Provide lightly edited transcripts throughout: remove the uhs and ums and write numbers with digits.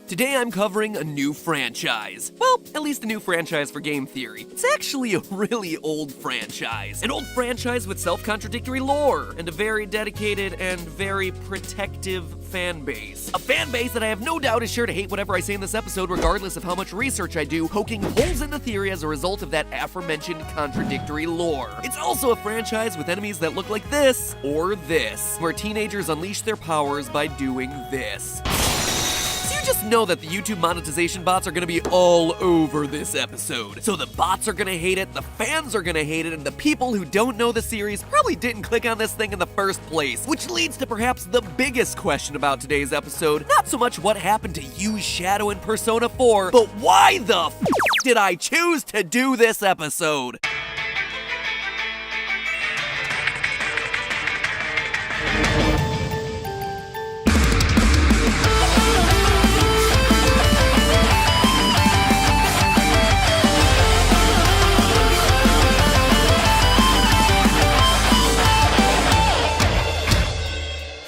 Today I'm covering a new franchise. Well, at least a new franchise for game theory. It's actually a really old franchise. An old franchise with self-contradictory lore, and a very dedicated and very protective fan base. A fan base that I have no doubt is sure to hate whatever I say in this episode, regardless of how much research I do, poking holes in the theory as a result of that aforementioned contradictory lore. It's also a franchise with enemies that look like this, or this, where teenagers unleash their powers by doing this. You just know that the YouTube monetization bots are gonna be all over this episode. So the bots are gonna hate it, the fans are gonna hate it, and the people who don't know the series probably didn't click on this thing in the first place. Which leads to perhaps the biggest question about today's episode. Not so much what happened to Yu's shadow in Persona 4, but why the f did I choose to do this episode?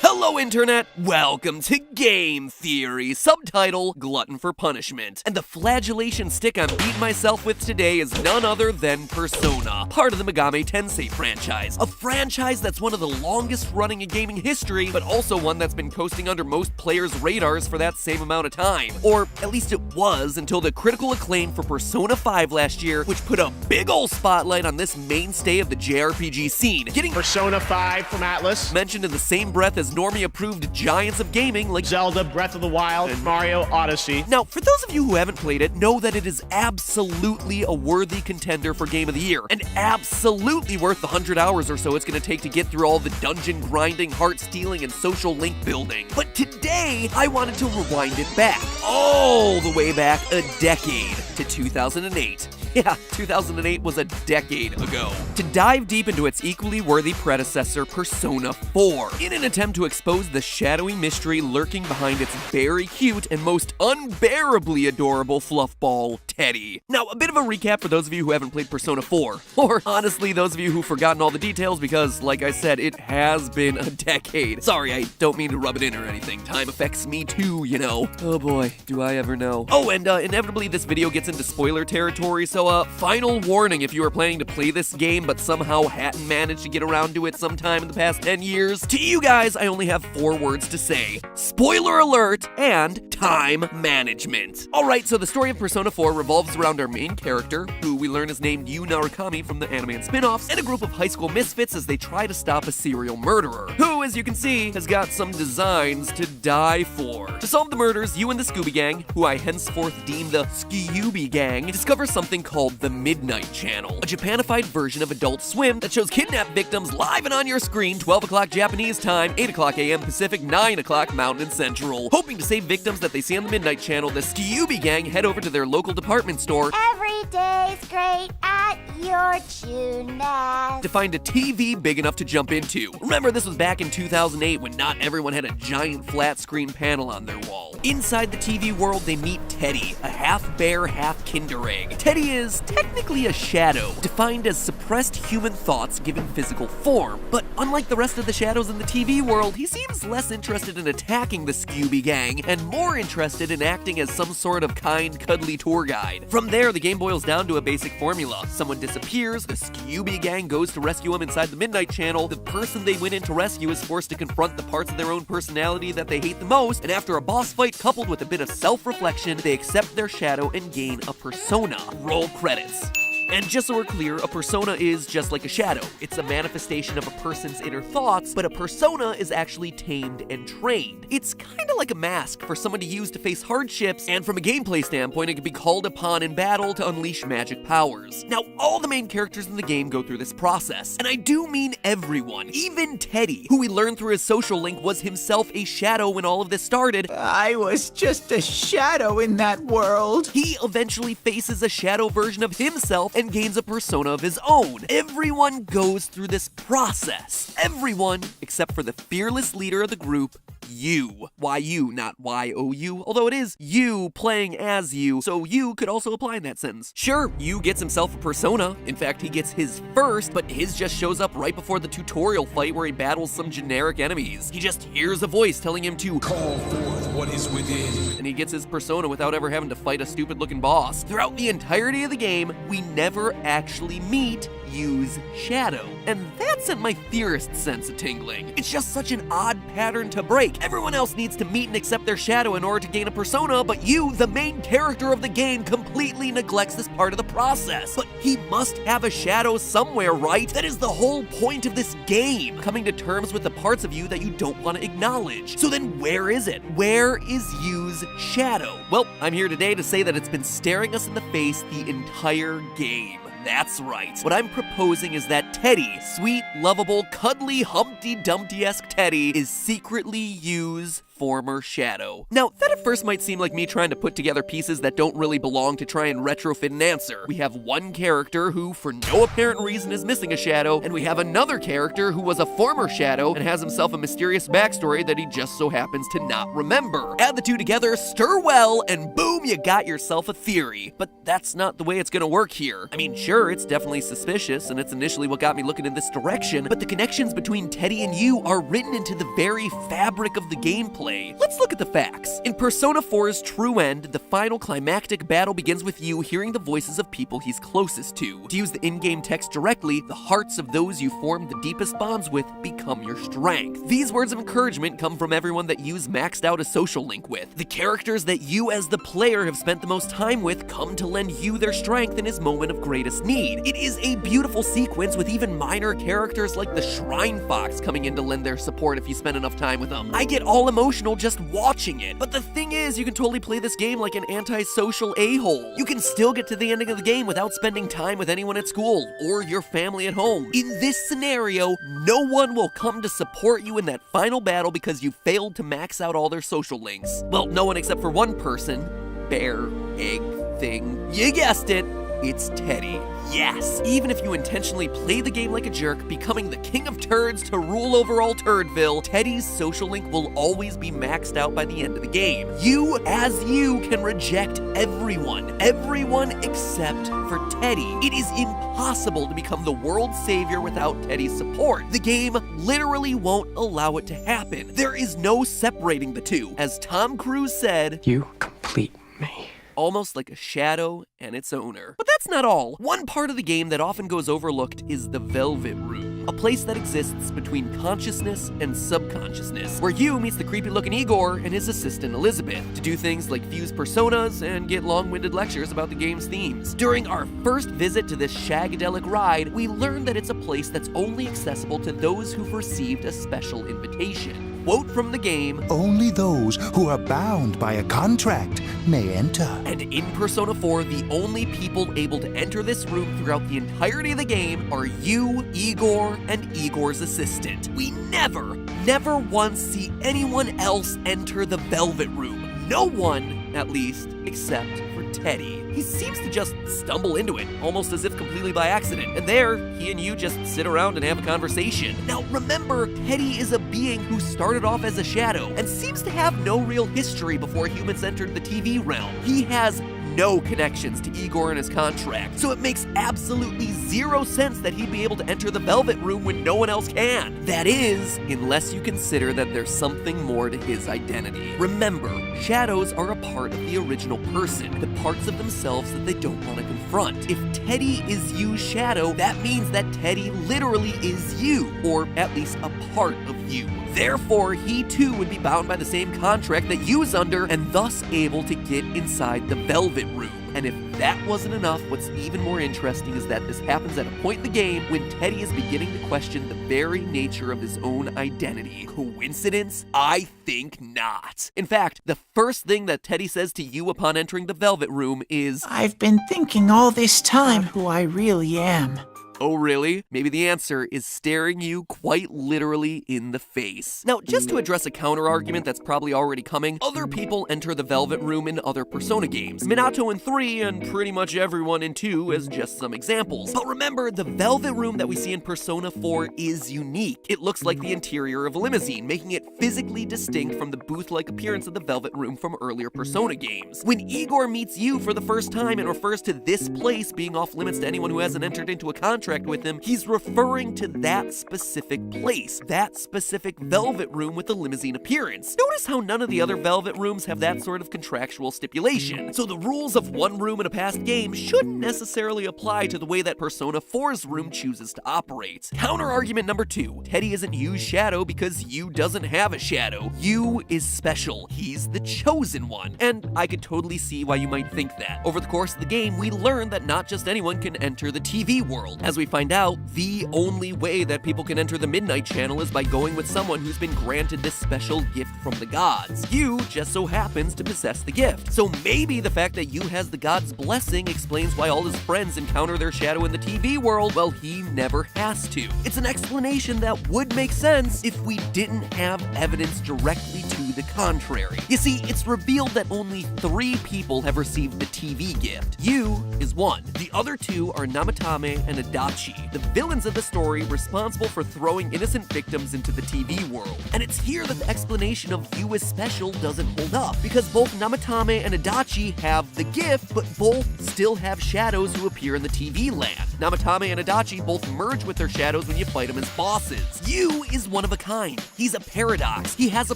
Hello Internet, welcome to Game Theory, subtitle Glutton for Punishment. And the flagellation stick I'm beating myself with today is none other than Persona, part of the Megami Tensei franchise. A franchise that's one of the longest running in gaming history, but also one that's been coasting under most players' radars for that same amount of time. Or at least it was until the critical acclaim for Persona 5 last year, which put a big ol' spotlight on this mainstay of the JRPG scene, getting Persona 5 from Atlas mentioned in the same breath as Normie-approved giants of gaming like Zelda Breath of the Wild and Mario Odyssey. Now, for those of you who haven't played it, know that it is absolutely a worthy contender for Game of the Year, and absolutely worth the 100 hours or so it's going to take to get through all the dungeon grinding, heart stealing, and social link building. But today, I wanted to rewind it back, all the way back a decade, to 2008. Yeah, 2008 was a decade ago. To dive deep into its equally worthy predecessor, Persona 4, in an attempt to expose the shadowy mystery lurking behind its very cute and most unbearably adorable fluffball, Teddy. Now, a bit of a recap for those of you who haven't played Persona 4, or honestly, those of you who've forgotten all the details because, like I said, it has been a decade. Sorry, I don't mean to rub it in or anything. Time affects me too, you know. Oh boy, do I ever know. Oh, and inevitably this video gets into spoiler territory, so final warning if you are planning to play this game but somehow hadn't managed to get around to it sometime in the past 10 years. To you guys, I only have 4 words to say. Spoiler alert and time management. Alright, so the story of Persona 4 revolves around our main character, who we learn is named Yu Narukami from the anime and spin-offs, and a group of high school misfits as they try to stop a serial murderer, who, as you can see, has got some designs to die for. To solve the murders, Yu and the Scooby Gang, who I henceforth deem the Scooby Gang, discover something called the Midnight Channel, a Japanified version of Adult Swim that shows kidnapped victims live and on your screen 12 o'clock Japanese time, 8 o'clock a.m. Pacific, 9 o'clock Mountain and Central. Hoping to save victims that they see on the Midnight Channel, the Scooby Gang head over to their local department store Every day's great at your tuna. to find a TV big enough to jump into. Remember, this was back in 2008 when not everyone had a giant flat screen panel on their wall. Inside the TV world, they meet Teddy, a half-bear, half-kinder egg. Teddy is technically a shadow, defined as suppressed human thoughts given physical form. But unlike the rest of the shadows in the TV world, he seems less interested in attacking the Scooby Gang and more interested in acting as some sort of kind, cuddly tour guide. From there, the game boils down to a basic formula. Someone disappears, the Scooby Gang goes to rescue him inside the Midnight Channel, the person they went in to rescue is forced to confront the parts of their own personality that they hate the most, and after a boss fight coupled with a bit of self-reflection, they accept their shadow and gain a persona. Roll credits. And just so we're clear, a persona is just like a shadow. It's a manifestation of a person's inner thoughts, but a persona is actually tamed and trained. It's kinda like a mask for someone to use to face hardships, and from a gameplay standpoint, it can be called upon in battle to unleash magic powers. Now, all the main characters in the game go through this process, and I do mean everyone. Even Teddy, who we learned through his social link was himself a shadow when all of this started. I was just a shadow in that world. He eventually faces a shadow version of himself and gains a persona of his own. Everyone goes through this process. Everyone except for the fearless leader of the group, you. Y-U, not Y-O-U, although it is you playing as you, so you could also apply in that sentence. Sure, you gets himself a persona. In fact, he gets his first, but his just shows up right before the tutorial fight where he battles some generic enemies. He just hears a voice telling him to call forth what is within. And he gets his persona without ever having to fight a stupid-looking boss. Throughout the entirety of the game, we never actually meet Yu's shadow. And that sent my theorist sense a tingling. It's just such an odd pattern to break. Everyone else needs to meet and accept their shadow in order to gain a persona, but Yu, the main character of the game, completely neglects this part of the process. But he must have a shadow somewhere, right? That is the whole point of this game. Coming to terms with the parts of you that you don't want to acknowledge. So then where is it? Where is Yu's shadow? Well, I'm here today to say that it's been staring us in the face the entire game. That's right. What I'm proposing is that Teddy, sweet, lovable, cuddly, Humpty Dumpty-esque Teddy, is secretly Yu's former shadow. Now, that at first might seem like me trying to put together pieces that don't really belong to try and retrofit an answer. We have one character who, for no apparent reason, is missing a shadow, and we have another character who was a former shadow and has himself a mysterious backstory that he just so happens to not remember. Add the two together, stir well, and boom, you got yourself a theory. But that's not the way it's gonna work here. I mean, sure, it's definitely suspicious, and it's initially what got me looking in this direction, but the connections between Teddy and Yu are written into the very fabric of the gameplay. Let's look at the facts. In Persona 4's True End, the final climactic battle begins with Yu hearing the voices of people he's closest to. To use the in-game text directly, the hearts of those you form the deepest bonds with become your strength. These words of encouragement come from everyone that Yu's maxed out a social link with. The characters that you as the player have spent the most time with come to lend Yu their strength in his moment of greatest need. It is a beautiful sequence with even minor characters like the Shrine Fox coming in to lend their support if you spend enough time with them. I get all emotional just watching it. But the thing is, you can totally play this game like an antisocial a-hole. You can still get to the ending of the game without spending time with anyone at school or your family at home. In this scenario, no one will come to support you in that final battle because you failed to max out all their social links. Well, no one except for one person. Bear, egg, thing. You guessed it. It's Teddy. Yes! Even if you intentionally play the game like a jerk, becoming the king of turds to rule over all Turdville, Teddy's social link will always be maxed out by the end of the game. You, as you, can reject everyone. Everyone except for Teddy. It is impossible to become the world's savior without Teddy's support. The game literally won't allow it to happen. There is no separating the two. As Tom Cruise said, You complete me. Almost like a shadow and its owner. But that's not all. One part of the game that often goes overlooked is the Velvet Room, a place that exists between consciousness and subconsciousness, where Yu meets the creepy-looking Igor and his assistant Elizabeth to do things like fuse personas and get long-winded lectures about the game's themes. During our first visit to this shagadelic ride, we learned that it's a place that's only accessible to those who've received a special invitation. Quote from the game, Only those who are bound by a contract may enter. And in Persona 4, the only people able to enter this room throughout the entirety of the game are you, Igor, and Igor's assistant. We never once see anyone else enter the Velvet Room. No one, at least, except for Teddy. He seems to just stumble into it, almost as if completely by accident. And there, he and you just sit around and have a conversation. Now remember, Teddy is a being who started off as a shadow and seems to have no real history before humans entered the TV realm. He has no connections to Igor and his contract, so it makes absolutely zero sense that he'd be able to enter the Velvet Room when no one else can. That is, unless you consider that there's something more to his identity. Remember, shadows are a part of the original person, the parts of themselves that they don't want to confront. If Teddy is Yu's shadow, that means that Teddy literally is you, or at least a part of you. Therefore, he too would be bound by the same contract that Yu's under, and thus able to get inside the Velvet Room. And if that wasn't enough, what's even more interesting is that this happens at a point in the game when Teddy is beginning to question the very nature of his own identity. Coincidence? I think not. In fact, the first thing that Teddy says to you upon entering the Velvet Room is, I've been thinking all this time who I really am. Oh really? Maybe the answer is staring you quite literally in the face. Now, just to address a counter-argument that's probably already coming, other people enter the Velvet Room in other Persona games. Minato in 3 and pretty much everyone in 2 as just some examples. But remember, the Velvet Room that we see in Persona 4 is unique. It looks like the interior of a limousine, making it physically distinct from the booth-like appearance of the Velvet Room from earlier Persona games. When Igor meets you for the first time and refers to this place being off limits to anyone who hasn't entered into a contract with him, he's referring to that specific place, that specific Velvet Room with the limousine appearance. Notice how none of the other Velvet Rooms have that sort of contractual stipulation. So the rules of one room in a past game shouldn't necessarily apply to the way that Persona 4's room chooses to operate. Counter-argument number 2. Teddy isn't Yu's shadow because Yu doesn't have a shadow. Yu is special. He's the chosen one. And I could totally see why you might think that. Over the course of the game, we learn that not just anyone can enter the TV world. As we find out, the only way that people can enter the Midnight Channel is by going with someone who's been granted this special gift from the gods. Yu just so happens to possess the gift. So maybe the fact that Yu has the god's blessing explains why all his friends encounter their shadow in the TV world, well, he never has to. It's an explanation that would make sense if we didn't have evidence directly to the contrary. You see, it's revealed that only 3 people have received the TV gift. Yu is one. The other 2 are Namatame and Adachi, the villains of the story responsible for throwing innocent victims into the TV world. And it's here that the explanation of Yu is special doesn't hold up, because both Namatame and Adachi have the gift, but both still have shadows who appear in the TV land. Namatame and Adachi both merge with their shadows when you fight them as bosses. Yu is one of a kind. He's a paradox. He has a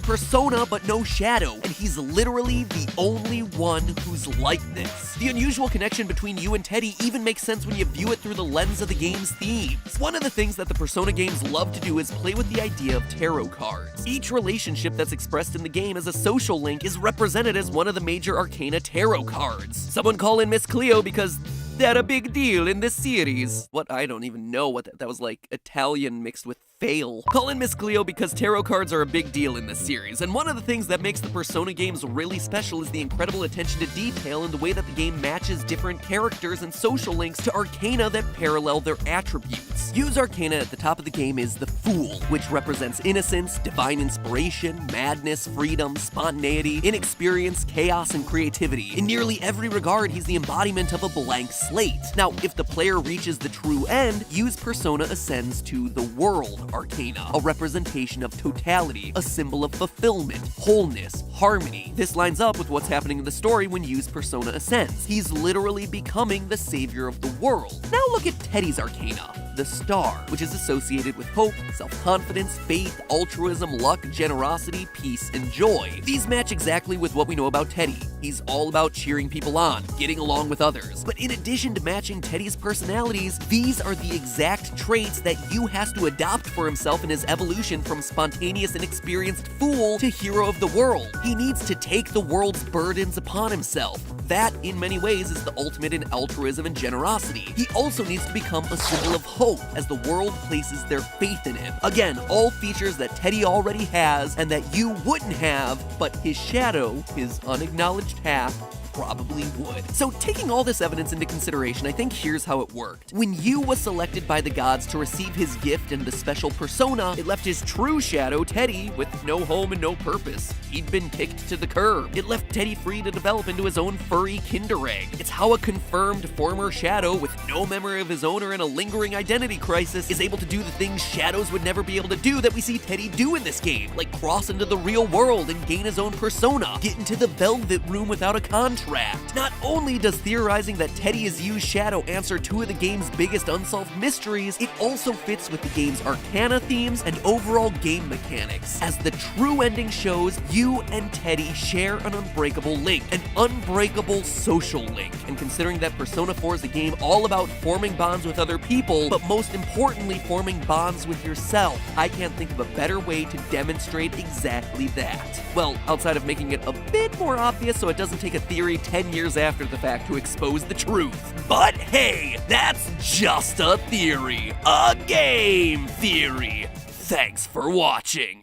persona but no shadow, and he's literally the only one who's like this. The unusual connection between Yu and Teddy even makes sense when you view it through the lens of the game's themes. One of the things that the Persona games love to do is play with the idea of tarot cards. Each relationship that's expressed in the game as a social link is represented as one of the major arcana tarot cards. Someone call in Miss Cleo because they're a big deal in this series. What? I don't even know what that was, like Italian mixed with fail. Call in Miss Cleo because tarot cards are a big deal in this series, and one of the things that makes the Persona games really special is the incredible attention to detail in the way that the game matches different characters and social links to arcana that parallel their attributes. Yu's arcana at the top of the game is the Fool, which represents innocence, divine inspiration, madness, freedom, spontaneity, inexperience, chaos, and creativity. In nearly every regard, he's the embodiment of a blank slate. Now, if the player reaches the true end, Yu's persona ascends to the World arcana, a representation of totality, a symbol of fulfillment, wholeness, harmony. This lines up with what's happening in the story when Yu's persona ascends. He's literally becoming the savior of the world. Now look at Teddy's arcana, the Star, which is associated with hope, self-confidence, faith, altruism, luck, generosity, peace, and joy. These match exactly with what we know about Teddy. He's all about cheering people on, getting along with others. But in addition to matching Teddy's personalities, these are the exact traits that Yu has to adopt for himself in his evolution from spontaneous and experienced fool to hero of the world. He needs to take the world's burdens upon himself. That, in many ways, is the ultimate in altruism and generosity. He also needs to become a symbol of hope as the world places their faith in him. Again, all features that Teddy already has and that Yu wouldn't have, but his shadow, his unacknowledged half, probably would. So taking all this evidence into consideration, I think here's how it worked. When Yu was selected by the gods to receive his gift and the special persona, it left his true shadow, Teddy, with no home and no purpose. He'd been kicked to the curb. It left Teddy free to develop into his own furry Kinder Egg. It's how a confirmed former shadow with no memory of his owner and a lingering identity crisis is able to do the things shadows would never be able to do that we see Teddy do in this game, like cross into the real world and gain his own persona, get into the Velvet Room without a contract. Not only does theorizing that Teddy is Yu's shadow answer 2 of the game's biggest unsolved mysteries, it also fits with the game's arcana themes and overall game mechanics. As the true ending shows, Yu and Teddy share an unbreakable link, an unbreakable social link. And considering that Persona 4 is a game all about forming bonds with other people, but most importantly forming bonds with yourself, I can't think of a better way to demonstrate exactly that. Well, outside of making it a bit more obvious so it doesn't take a theory 10 years after the fact to expose the truth. But hey, that's just a theory. A game theory. Thanks for watching.